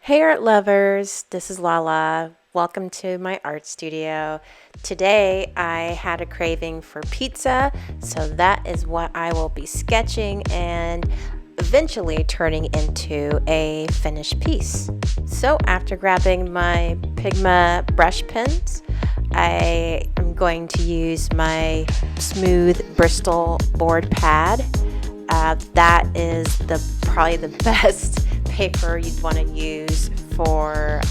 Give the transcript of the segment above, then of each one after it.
Hey art lovers, this is Lala. Welcome to my art studio. Today I had a craving for pizza, so that is what I will be sketching and eventually turning into a finished piece. So after grabbing my Pigma brush pens, I am going to use my smooth Bristol board pad. That is probably the best paper you'd want to use for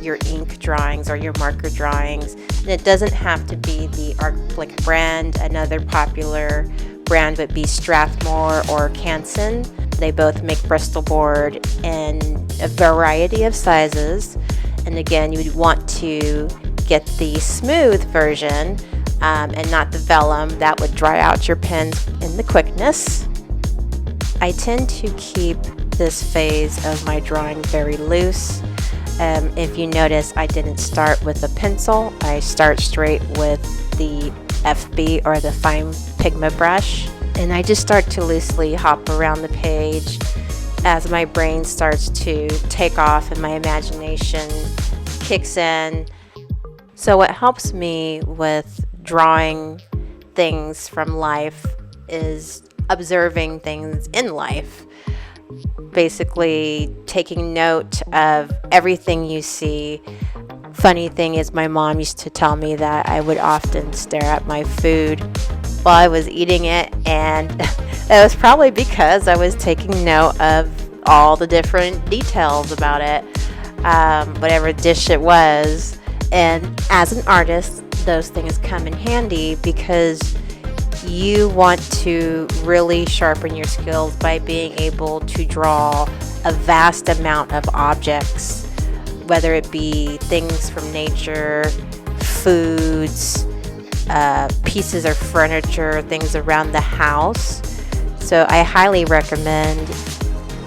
your ink drawings or your marker drawings. And it doesn't have to be the Archival brand. Another popular brand would be Strathmore or Canson. They both make Bristol board in a variety of sizes. And again, you would want to get the smooth version and not the vellum. That would dry out your pens in the quickness. I tend to keep this phase of my drawing very loose. If you notice, I didn't start with a pencil. I start straight with the FB or the fine Pigma brush, and I just start to loosely hop around the page as my brain starts to take off and my imagination kicks in. So what helps me with drawing things from life is observing things in life. Basically taking note of everything you see. Funny thing is, my mom used to tell me that I would often stare at my food while I was eating it, and it was probably because I was taking note of all the different details about it, whatever dish it was. And as an artist, those things come in handy because you want to really sharpen your skills by being able to draw a vast amount of objects, whether it be things from nature, foods, pieces of furniture, things around the house. So I highly recommend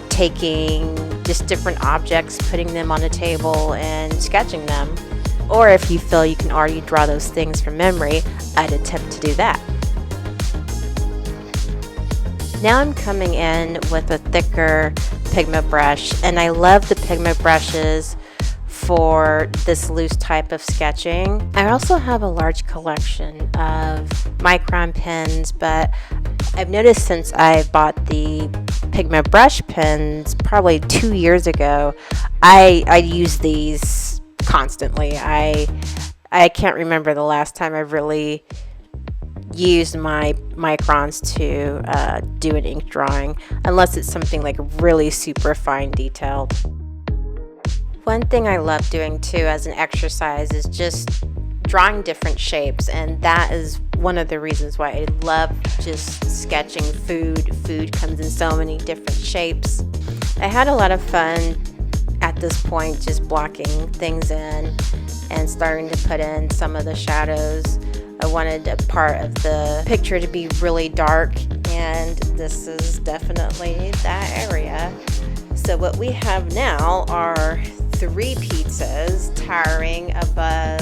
taking just different objects, putting them on a table and sketching them. Or if you feel you can already draw those things from memory, I'd attempt to do that. Now I'm coming in with a thicker Pigma brush, and I love the Pigma brushes for this loose type of sketching. I also have a large collection of micron pens, but I've noticed since I bought the Pigma brush pens probably 2 years ago, I use these constantly. I can't remember the last time I've really used my microns to do an ink drawing, unless it's something like really super fine detailed. One thing I love doing too as an exercise is just drawing different shapes, and that is one of the reasons why I love just sketching food. Food comes in so many different shapes. I had a lot of fun at this point just blocking things in and starting to put in some of the shadows. I wanted a part of the picture to be really dark, and this is definitely that area. So what we have now are 3 pizzas towering above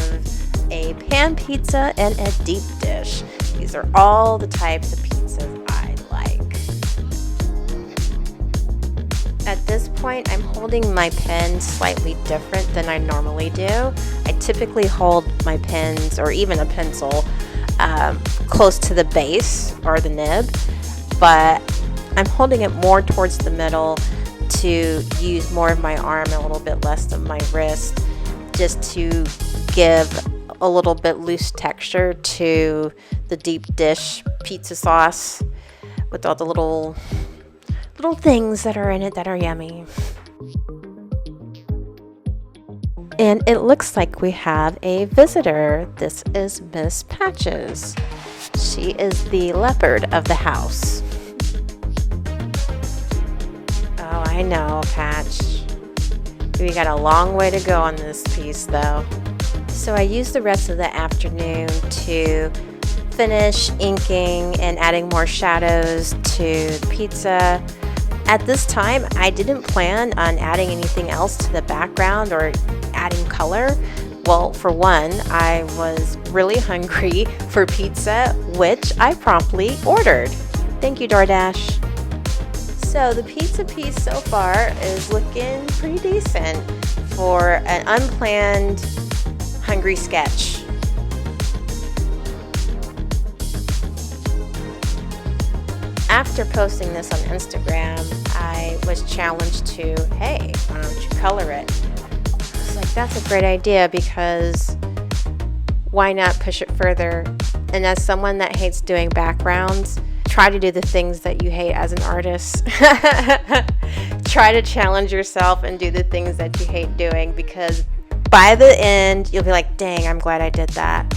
a pan pizza and a deep dish. These are all the types of pizzas I like. At this point, I'm holding my pen slightly different than I normally do. I typically hold my pens, or even a pencil, close to the base or the nib, but I'm holding it more towards the middle to use more of my arm and a little bit less of my wrist, just to give a little bit loose texture to the deep dish pizza sauce with all the little things that are in it that are yummy. And it looks like we have a visitor. This is Miss Patches. She is the leopard of the house. Oh, I know, Patch. We got a long way to go on this piece, though. So I used the rest of the afternoon to finish inking and adding more shadows to the pizza. At this time, I didn't plan on adding anything else to the background or adding color. Well, for one, I was really hungry for pizza, which I promptly ordered. Thank you, DoorDash. So the pizza piece so far is looking pretty decent for an unplanned hungry sketch. After posting this on Instagram, I was challenged to, hey, why don't you color it? I was like, that's a great idea, because why not push it further? And as someone that hates doing backgrounds, try to do the things that you hate as an artist. Try to challenge yourself and do the things that you hate doing, because by the end, you'll be like, dang, I'm glad I did that.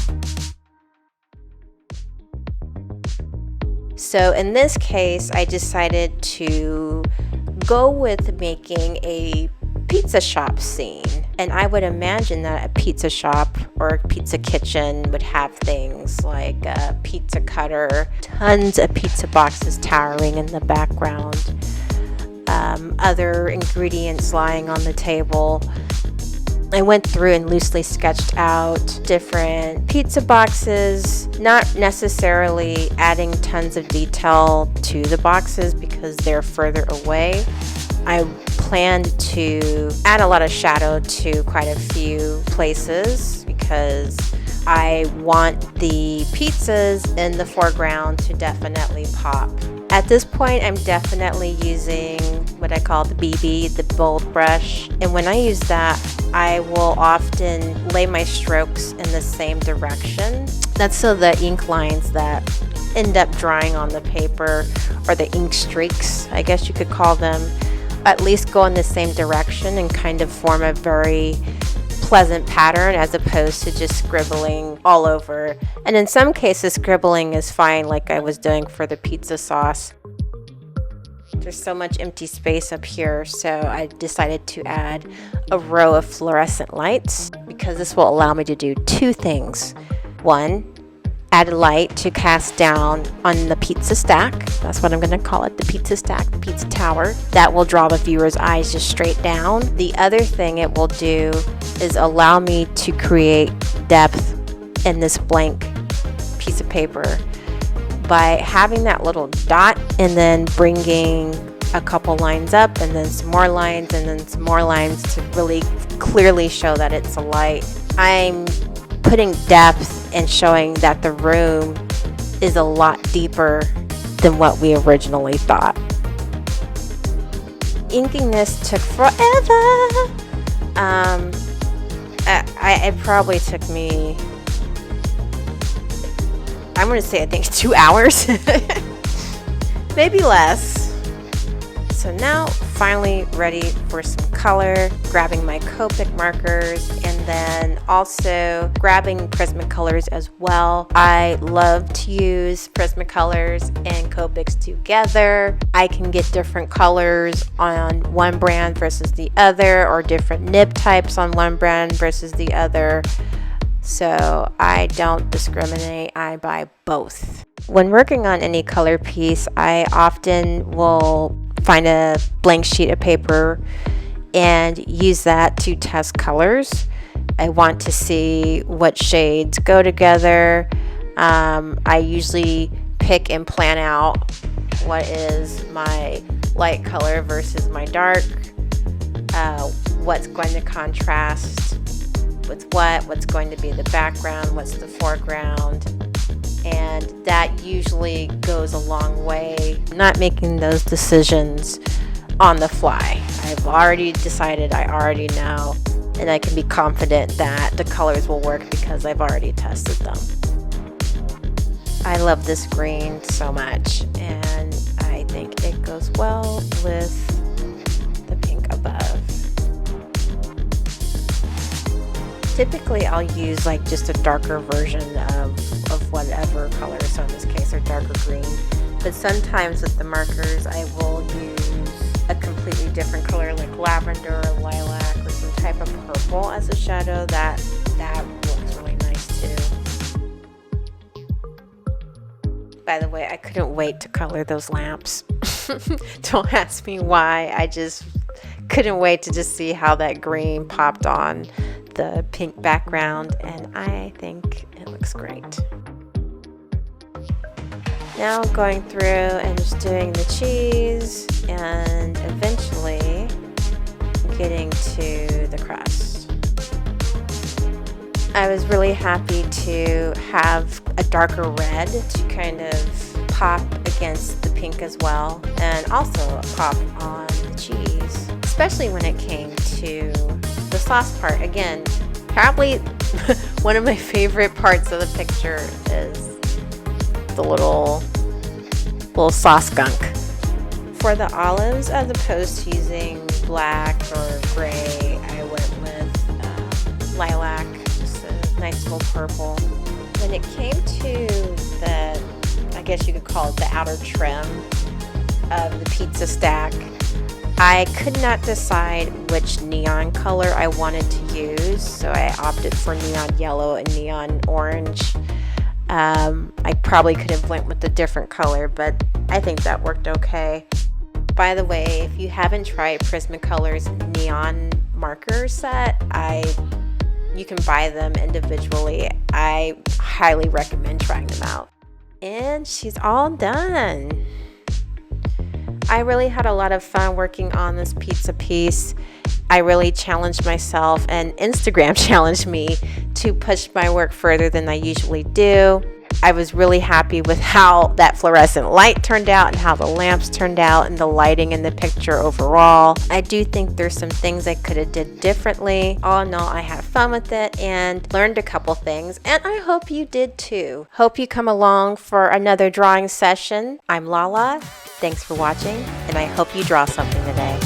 So in this case, I decided to go with making a pizza shop scene. And I would imagine that a pizza shop or a pizza kitchen would have things like a pizza cutter, tons of pizza boxes towering in the background, other ingredients lying on the table. I went through and loosely sketched out different pizza boxes, not necessarily adding tons of detail to the boxes because they're further away. I planned to add a lot of shadow to quite a few places because I want the pizzas in the foreground to definitely pop. At this point, I'm definitely using what I call the BB, the bold brush. And when I use that, I will often lay my strokes in the same direction. That's so the ink lines that end up drying on the paper, or the ink streaks, I guess you could call them, at least go in the same direction and kind of form a very pleasant pattern, as opposed to just scribbling all over. And in some cases, scribbling is fine, like I was doing for the pizza sauce. There's so much empty space up here, so I decided to add a row of fluorescent lights, because this will allow me to do two things. One, add a light to cast down on the pizza stack. That's what I'm going to call it, the pizza stack, the pizza tower. That will draw the viewer's eyes just straight down. The other thing it will do is allow me to create depth in this blank piece of paper by having that little dot and then bringing a couple lines up and then some more lines and then some more lines to really clearly show that it's a light. I'm putting depth and showing that the room is a lot deeper than what we originally thought. Inking this took forever. It probably took me, I'm going to say, I think 2 hours, maybe less. So now finally ready for some color, grabbing my Copic markers and then also grabbing Prismacolors as well. I love to use Prismacolors and Copics together. I can get different colors on one brand versus the other, or different nib types on one brand versus the other. So I don't discriminate, I buy both. When working on any color piece, I often will find a blank sheet of paper and use that to test colors. I want to see what shades go together. I usually pick and plan out what is my light color versus my dark, what's going to contrast with what's going to be the background, what's the foreground, and that usually goes a long way. I'm not making those decisions on the fly. I've already decided, I already know, and I can be confident that the colors will work because I've already tested them. I love this green so much, and I think it goes well with the pink above. Typically I'll use like just a darker version of whatever color, so in this case, or darker green. But sometimes with the markers, I will use a completely different color, like lavender or lilac or some type of purple as a shadow. That looks really nice too. By the way, I couldn't wait to color those lamps. Don't ask me why. I just couldn't wait to just see how that green popped on the pink background, and I think it looks great. Now I'm going through and just doing the cheese and I was really happy to have a darker red to kind of pop against the pink as well, and also a pop on the cheese, especially when it came to the sauce part. Again, probably one of my favorite parts of the picture is the little sauce gunk. For the olives, as opposed to using black or gray, I went with lilac, just a nice little purple. When it came to the, I guess you could call it the outer trim of the pizza stack, I could not decide which neon color I wanted to use, so I opted for neon yellow and neon orange. I probably could have went with a different color, but I think that worked okay. By the way, if you haven't tried Prismacolor's neon marker set, you can buy them individually. I highly recommend trying them out. And she's all done. I really had a lot of fun working on this pizza piece. I really challenged myself, and Instagram challenged me to push my work further than I usually do. I was really happy with how that fluorescent light turned out and how the lamps turned out and the lighting in the picture overall. I do think there's some things I could have did differently. All in all, I had fun with it and learned a couple things, and I hope you did too. Hope you come along for another drawing session. I'm Lala. Thanks for watching, and I hope you draw something today.